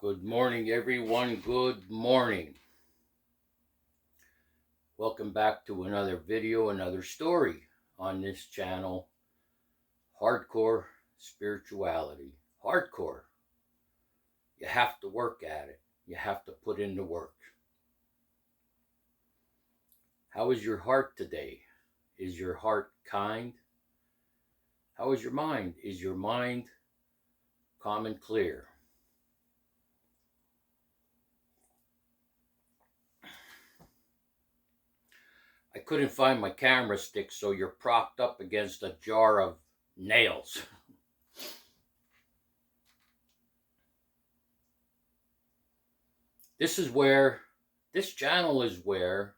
Good morning, everyone. Good morning. Welcome back to another video, another story on this channel. Hardcore spirituality. Hardcore. You have to work at it. You have to put in the work. How is your heart today? Is your heart kind? How is your mind? Is your mind calm and clear? I couldn't find my camera stick, so you're propped up against a jar of nails. This channel is where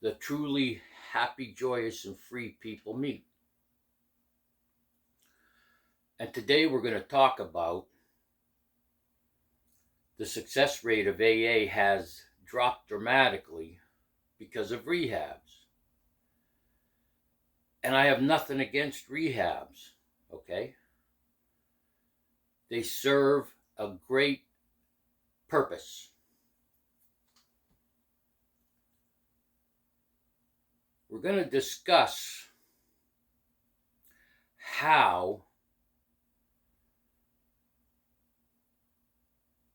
the truly happy, joyous, and free people meet. And today we're going to talk about the success rate of AA has dropped dramatically because of rehabs. And I have nothing against rehabs, okay? They serve a great purpose. We're going to discuss how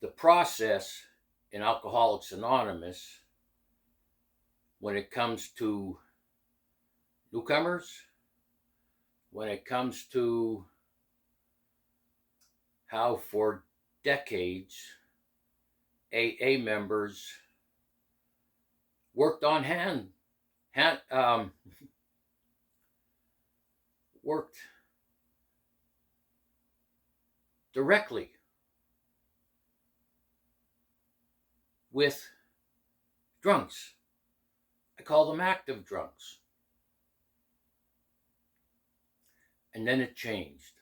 the process in Alcoholics Anonymous, when it comes to newcomers, when it comes to how for decades AA members worked on worked directly with drunks. I call them active drunks. And then it changed.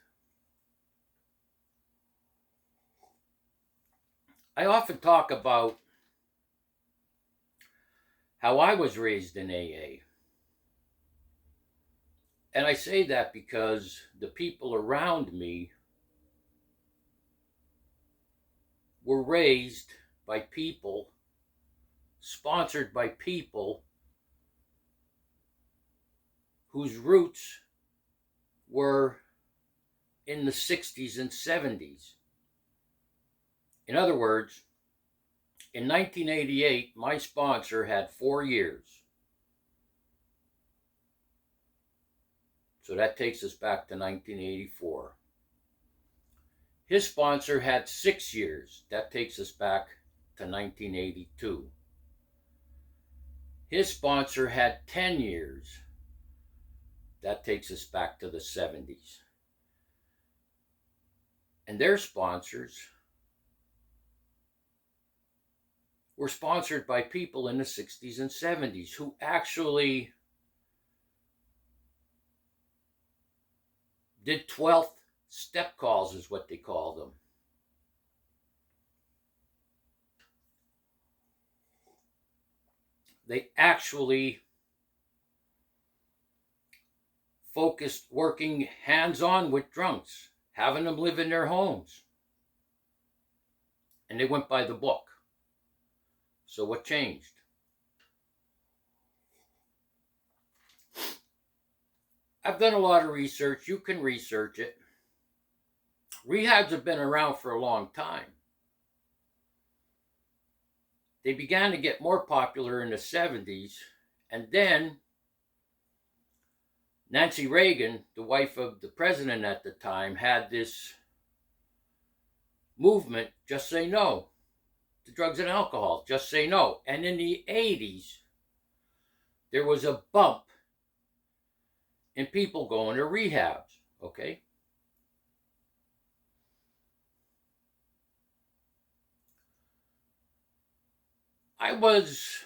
I often talk about how I was raised in AA. And I say that because the people around me were raised by people, sponsored by people whose roots were in the 60s and 70s. In other words, in 1988, my sponsor had 4 years. So that takes us back to 1984. His sponsor had 6 years. That takes us back to 1982. His sponsor had 10 years. That takes us back to the 70s. And their sponsors were sponsored by people in the 60s and 70s who actually did 12th step calls, is what they call them. They actually focused working hands-on with drunks, having them live in their homes. And they went by the book. So what changed? I've done a lot of research. You can research it. Rehabs have been around for a long time. They began to get more popular in the 70s, and then Nancy Reagan, the wife of the president at the time, had this movement, just say no to drugs and alcohol, just say no. And in the 80s, there was a bump in people going to rehabs, okay? I was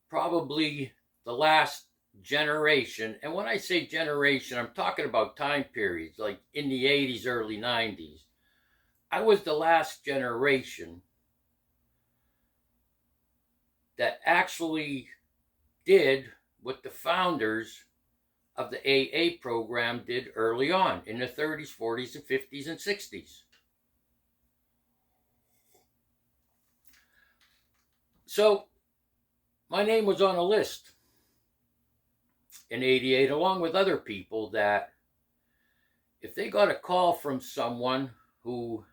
probably the last generation, and when I say generation, I'm talking about time periods, like in the 80s, early 90s. I was the last generation that actually did what the founders of the AA program did early on in the 30s, 40s, and 50s, and 60s. So my name was on a list in 88, along with other people, that if they got a call from someone who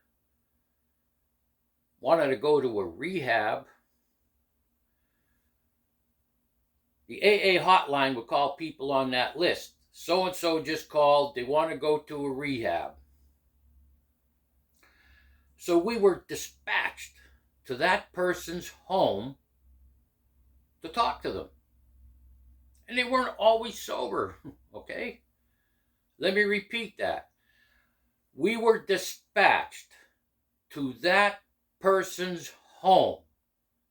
wanted to go to a rehab, the AA hotline would call people on that list. So-and-so just called, they want to go to a rehab. So we were dispatched to that person's home to talk to them. And they weren't always sober, okay? Let me repeat that. We were dispatched to that person's home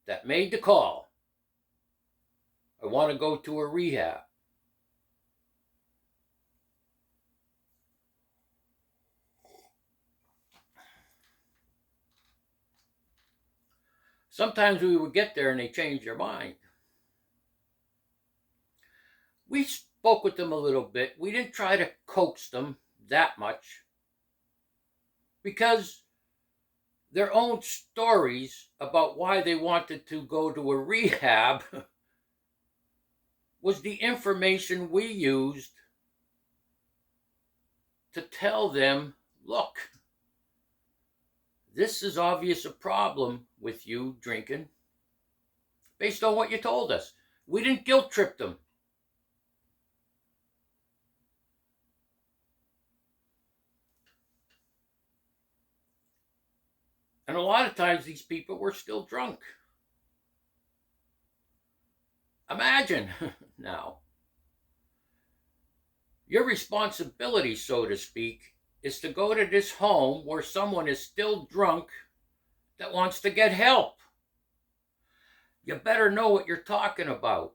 that made the call. I want to go to a rehab. Sometimes we would get there and they changed their mind. We spoke with them a little bit. We didn't try to coax them that much, because their own stories about why they wanted to go to a rehab was the information we used to tell them, look, this is obvious a problem with you drinking based on what you told us. We didn't guilt trip them. And a lot of times these people were still drunk. Imagine now, your responsibility, so to speak, is to go to this home where someone is still drunk that wants to get help. You better know what you're talking about.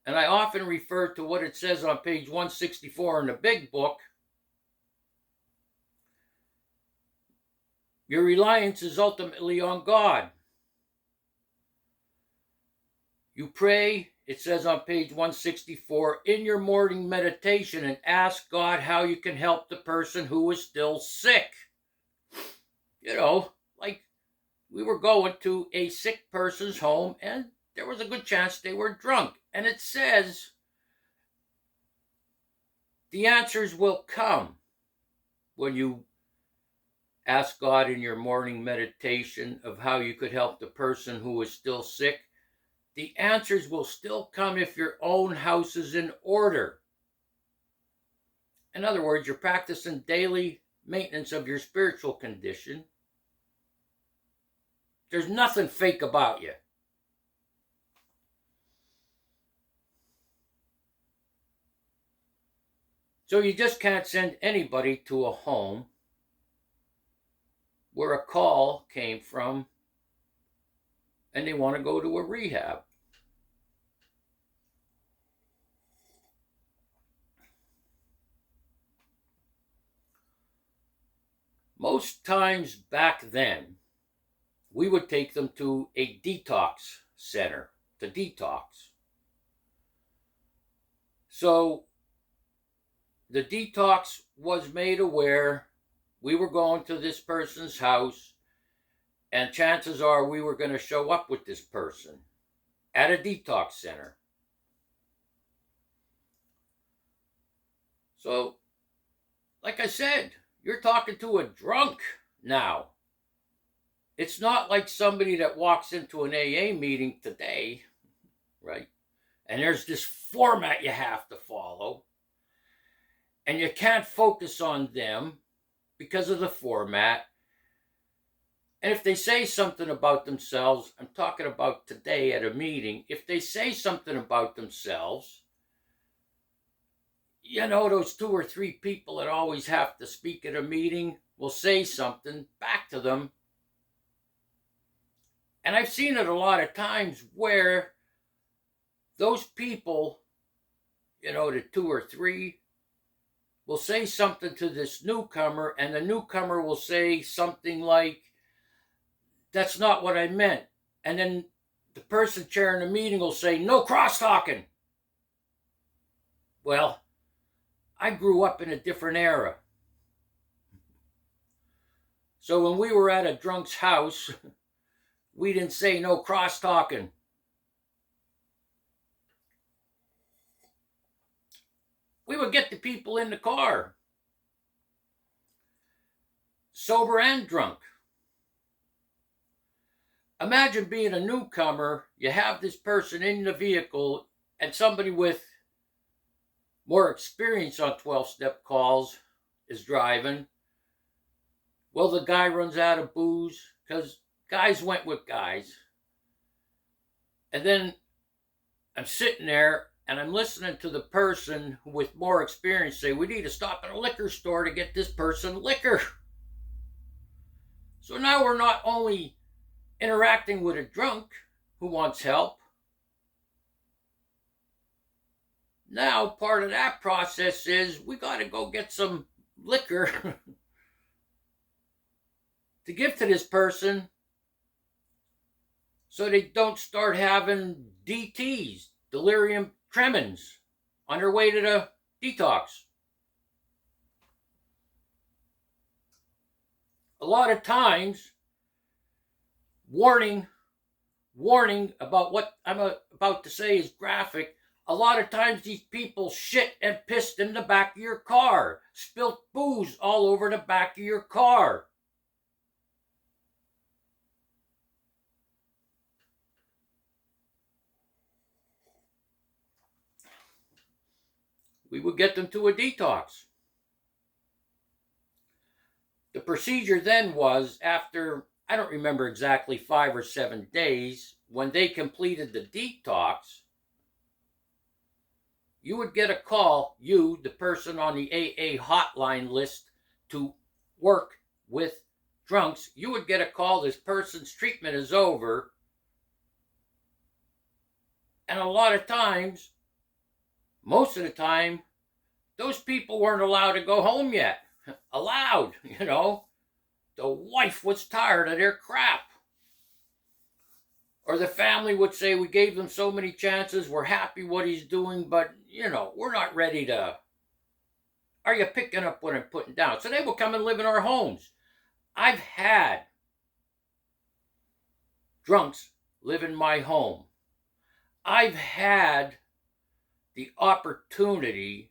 And I often refer to what it says on page 164 in the big book. Your reliance is ultimately on God. You pray, it says on page 164, in your morning meditation, and ask God how you can help the person who is still sick. You know, like we were going to a sick person's home and there was a good chance they were drunk. And it says the answers will come when you ask God in your morning meditation of how you could help the person who is still sick. The answers will still come if your own house is in order. In other words, you're practicing daily maintenance of your spiritual condition. There's nothing fake about you. So you just can't send anybody to a home where a call came from and they want to go to a rehab. Most times back then, we would take them to a detox center to detox. So the detox was made aware we were going to this person's house, and chances are we were going to show up with this person at a detox center. So, like I said, you're talking to a drunk now. It's not like somebody that walks into an AA meeting today, right? And there's this format you have to follow. And you can't focus on them because of the format. And if they say something about themselves, I'm talking about today at a meeting, if they say something about themselves, you know, those 2 or 3 people that always have to speak at a meeting will say something back to them. And I've seen it a lot of times where those people, you know, the 2 or 3, will say something to this newcomer, and the newcomer will say something like, that's not what I meant. And then the person chairing the meeting will say, no cross-talking. Well, I grew up in a different era. So when we were at a drunk's house, we didn't say no cross-talking. We would get the people in the car, sober and drunk. Imagine being a newcomer, you have this person in the vehicle, and somebody with more experience on 12-step calls is driving. Well, the guy runs out of booze because guys went with guys. And then I'm sitting there and I'm listening to the person with more experience say, we need to stop at a liquor store to get this person liquor. So now we're not only interacting with a drunk who wants help. Now part of that process is we got to go get some liquor to give to this person so they don't start having DTs, delirium tremens, on their way to the detox. A lot of times, warning about what I'm about to say is graphic. A lot of times these people shit and pissed in the back of your car, spilt booze all over the back of your car. We would get them to a detox. The procedure then was, after, I don't remember exactly, 5 or 7 days, when they completed the detox, you would get a call, you, the person on the AA hotline list to work with drunks, you would get a call, this person's treatment is over. And a lot of times, most of the time, those people weren't allowed to go home yet. Allowed, you know. The wife was tired of their crap. Or the family would say, we gave them so many chances, we're happy what he's doing, but, you know, we're not ready to... Are you picking up what I'm putting down? So they will come and live in our homes. I've had drunks live in my home. I've had the opportunity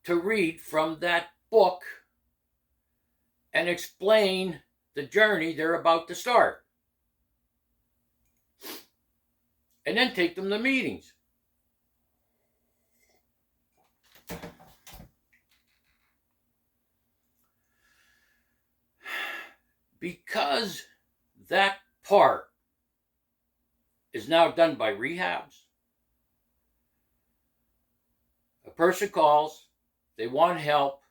to read from that book and explain the journey they're about to start. And then take them to meetings. Because that part is now done by rehabs. A person calls, they want help,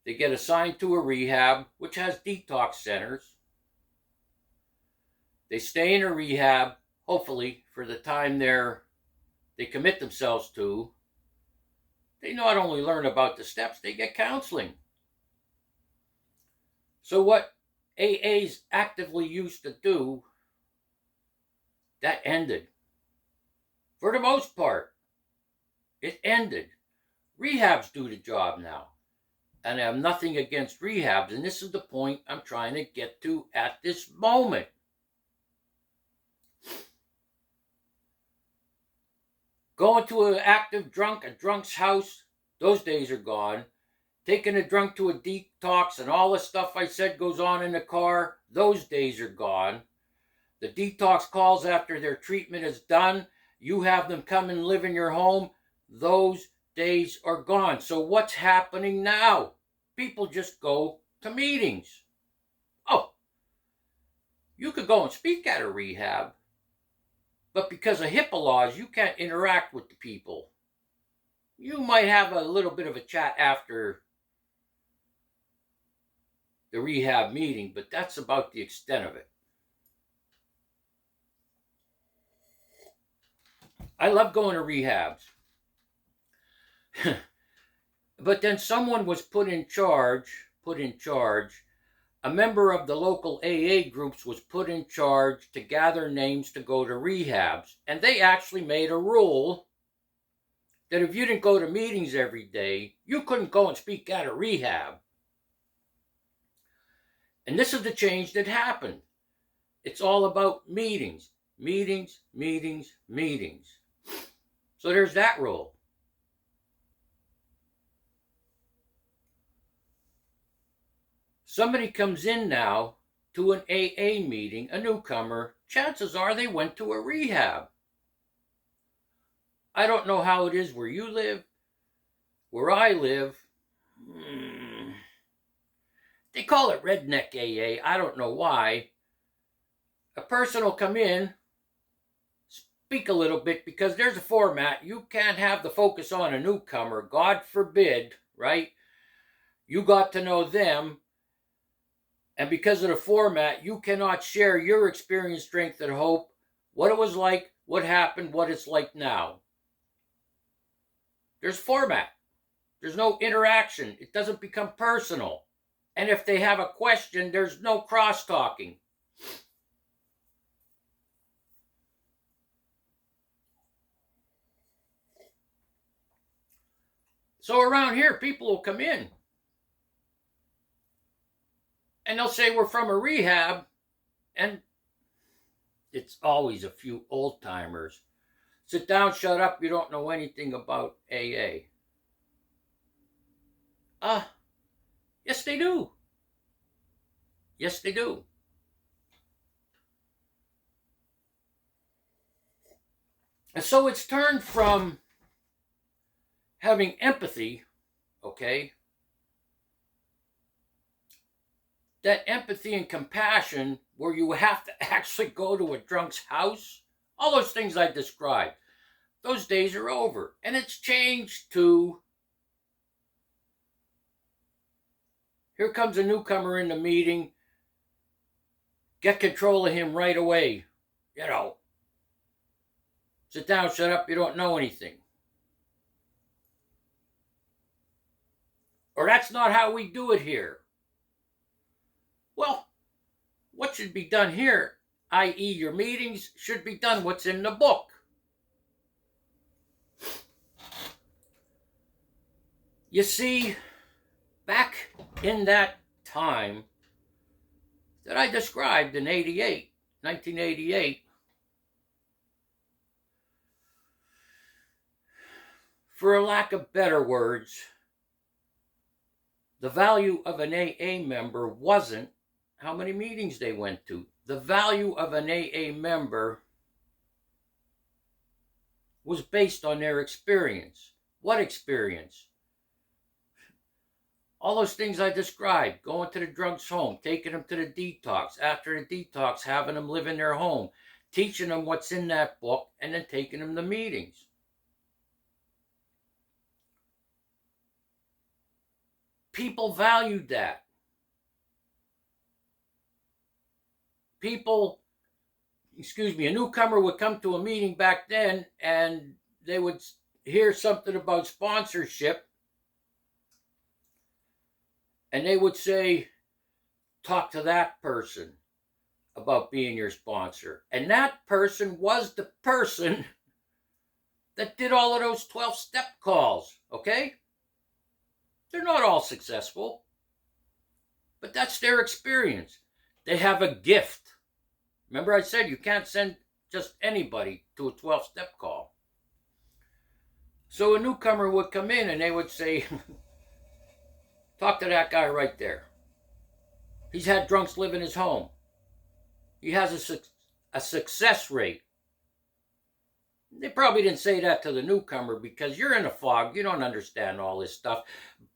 they get assigned to a rehab, which has detox centers. They stay in a rehab, hopefully, for the time they commit themselves to. They not only learn about the steps, they get counseling. So what AAs actively used to do, that ended. For the most part, it ended. Rehabs do the job now. And I have nothing against rehabs, and this is the point I'm trying to get to at this moment. Going to an active drunk, a drunk's house, those days are gone. Taking a drunk to a detox and all the stuff I said goes on in the car, those days are gone. The detox calls after their treatment is done, you have them come and live in your home, those days are gone. So what's happening now? People just go to meetings. Oh, you could go and speak at a rehab, but because of HIPAA laws, you can't interact with the people. You might have a little bit of a chat after the rehab meeting, but that's about the extent of it. I love going to rehabs. But then someone was put in charge, a member of the local AA groups was put in charge to gather names to go to rehabs. And they actually made a rule that if you didn't go to meetings every day, you couldn't go and speak at a rehab. And this is the change that happened. It's all about meetings, meetings, meetings, meetings. So there's that rule. Somebody comes in now to an AA meeting, a newcomer, chances are they went to a rehab. I don't know how it is where you live. Where I live, they call it redneck AA. I don't know why. A person will come in, speak a little bit, because there's a format. You can't have the focus on a newcomer. God forbid, right? You got to know them. And because of the format, you cannot share your experience, strength, and hope, what it was like, what happened, what it's like now. There's format. There's no interaction. It doesn't become personal. And if they have a question, there's no cross-talking. So around here, people will come in and they'll say, we're from a rehab. And it's always a few old timers. Sit down, shut up, you don't know anything about AA. Yes, they do. Yes, they do. And so it's turned from having empathy, okay? That empathy and compassion where you have to actually go to a drunk's house, all those things I described, those days are over. And it's changed to, here comes a newcomer in the meeting, get control of him right away. You know, sit down, shut up, you don't know anything. Or that's not how we do it here. Well, what should be done here, i.e. your meetings, should be done what's in the book. You see, back in that time that I described in 1988, for a lack of better words, the value of an AA member wasn't how many meetings they went to. The value of an AA member was based on their experience. What experience? All those things I described, going to the drunk's home, taking them to the detox, after the detox, having them live in their home, teaching them what's in that book, and then taking them to meetings. People valued that. A newcomer would come to a meeting back then and they would hear something about sponsorship and they would say, talk to that person about being your sponsor. And that person was the person that did all of those 12-step calls, okay? They're not all successful, but that's their experience. They have a gift. Remember I said you can't send just anybody to a 12-step call. So a newcomer would come in and they would say, talk to that guy right there. He's had drunks live in his home. He has a success rate. They probably didn't say that to the newcomer because you're in a fog. You don't understand all this stuff.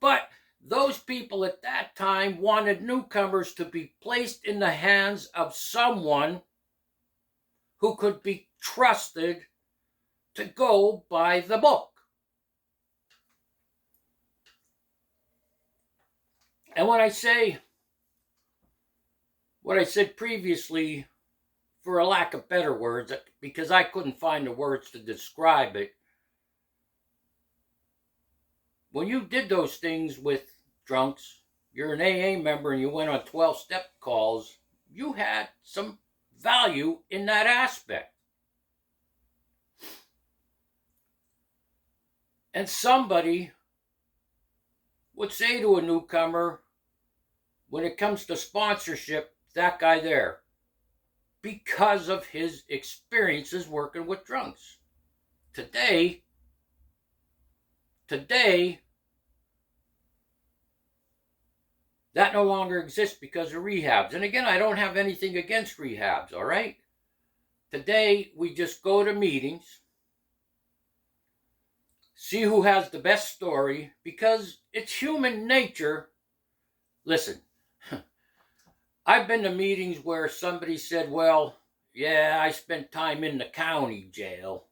But those people at that time wanted newcomers to be placed in the hands of someone who could be trusted to go by the book. And when I say what I said previously, for a lack of better words, because I couldn't find the words to describe it, when you did those things with drunks, you're an AA member and you went on 12-step calls, you had some value in that aspect. And somebody would say to a newcomer, when it comes to sponsorship, that guy there, because of his experiences working with drunks. Today, that no longer exists because of rehabs. And again, I don't have anything against rehabs, all right? Today, we just go to meetings, see who has the best story, because it's human nature. Listen, I've been to meetings where somebody said, well, yeah, I spent time in the county jail.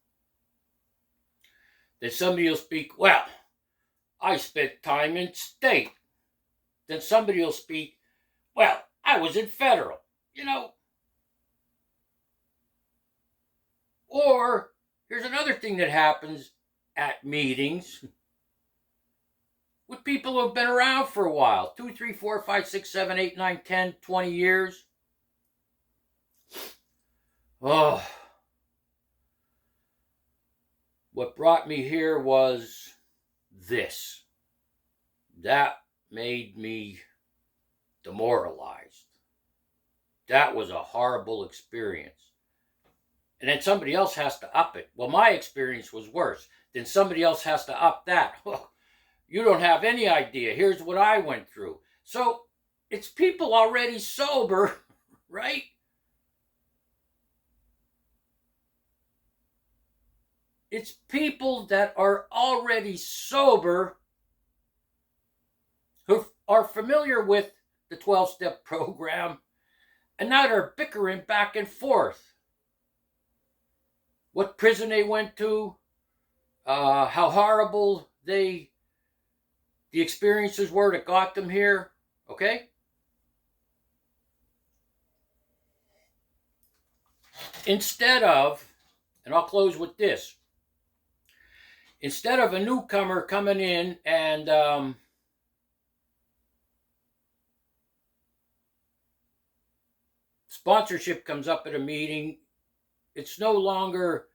Then somebody will speak, well, I spent time in state. Then somebody will speak, well, I was in federal, Or here's another thing that happens at meetings with people who have been around for a while, 2, 3, 4, 5, 6, 7, 8, 9, 10, 20 years. Oh, what brought me here was this. That made me demoralized. That was a horrible experience. And then somebody else has to up it. Well, my experience was worse. Then somebody else has to up that. Well, you don't have any idea. Here's what I went through. So it's people already sober, right? It's people that are already sober who are familiar with the 12-step program, and now they're bickering back and forth. What prison they went to, how horrible the experiences were that got them here, okay? Instead of, and I'll close with this, instead of a newcomer coming in and sponsorship comes up at a meeting, it's no longer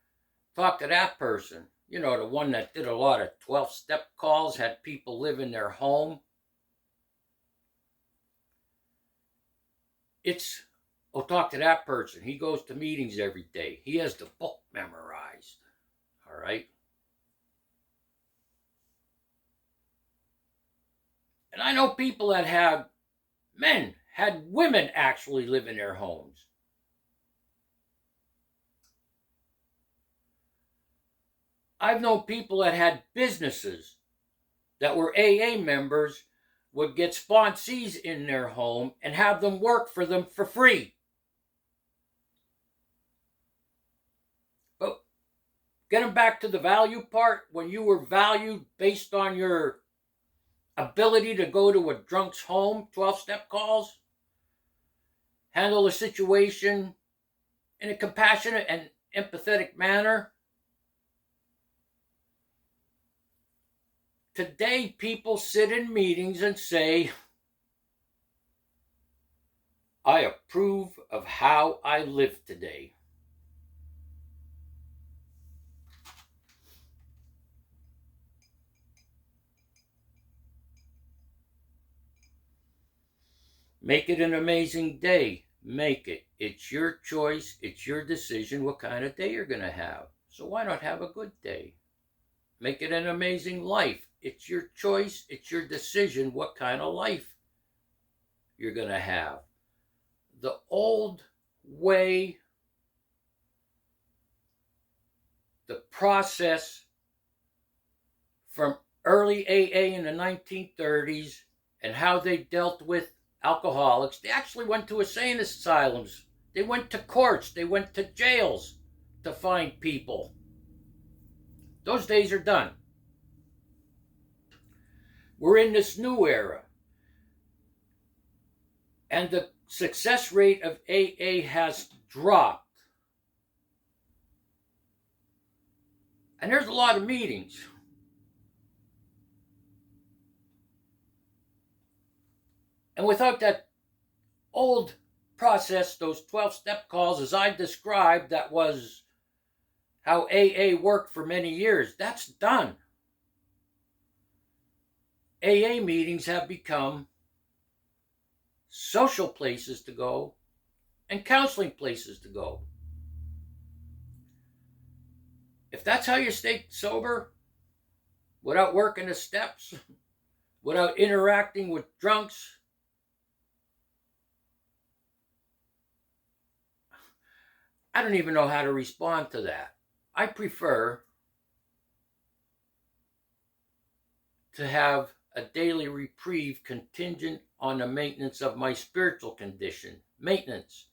talk to that person. The one that did a lot of 12-step calls, had people live in their home. It's, talk to that person. He goes to meetings every day. He has the book memorized. All right? And I know people that had women actually live in their homes. I've known people that had businesses that were AA members, would get sponsees in their home and have them work for them for free. But getting back to the value part, when you were valued based on your ability to go to a drunk's home, 12-step calls, handle a situation in a compassionate and empathetic manner. Today, people sit in meetings and say, I approve of how I live today. Make it an amazing day. Make it. It's your choice. It's your decision what kind of day you're going to have. So why not have a good day? Make it an amazing life. It's your choice. It's your decision what kind of life you're going to have. The old way, the process from early AA in the 1930s and how they dealt with alcoholics, they actually went to insane asylums. They went to courts. They went to jails to find people. Those days are done. We're in this new era. And the success rate of AA has dropped. And there's a lot of meetings. And without that old process, those 12-step calls, as I described, that was how AA worked for many years, that's done. AA meetings have become social places to go, and counseling places to go. If that's how you stay sober, without working the steps, without interacting with drunks, I don't even know how to respond to that. I prefer to have a daily reprieve contingent on the maintenance of my spiritual condition. Maintenance,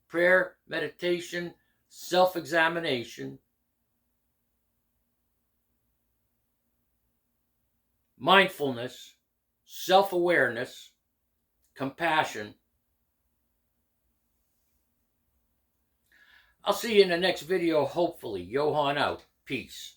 prayer, meditation, self-examination, mindfulness, self-awareness, compassion. I'll see you in the next video, hopefully. Johan out. Peace.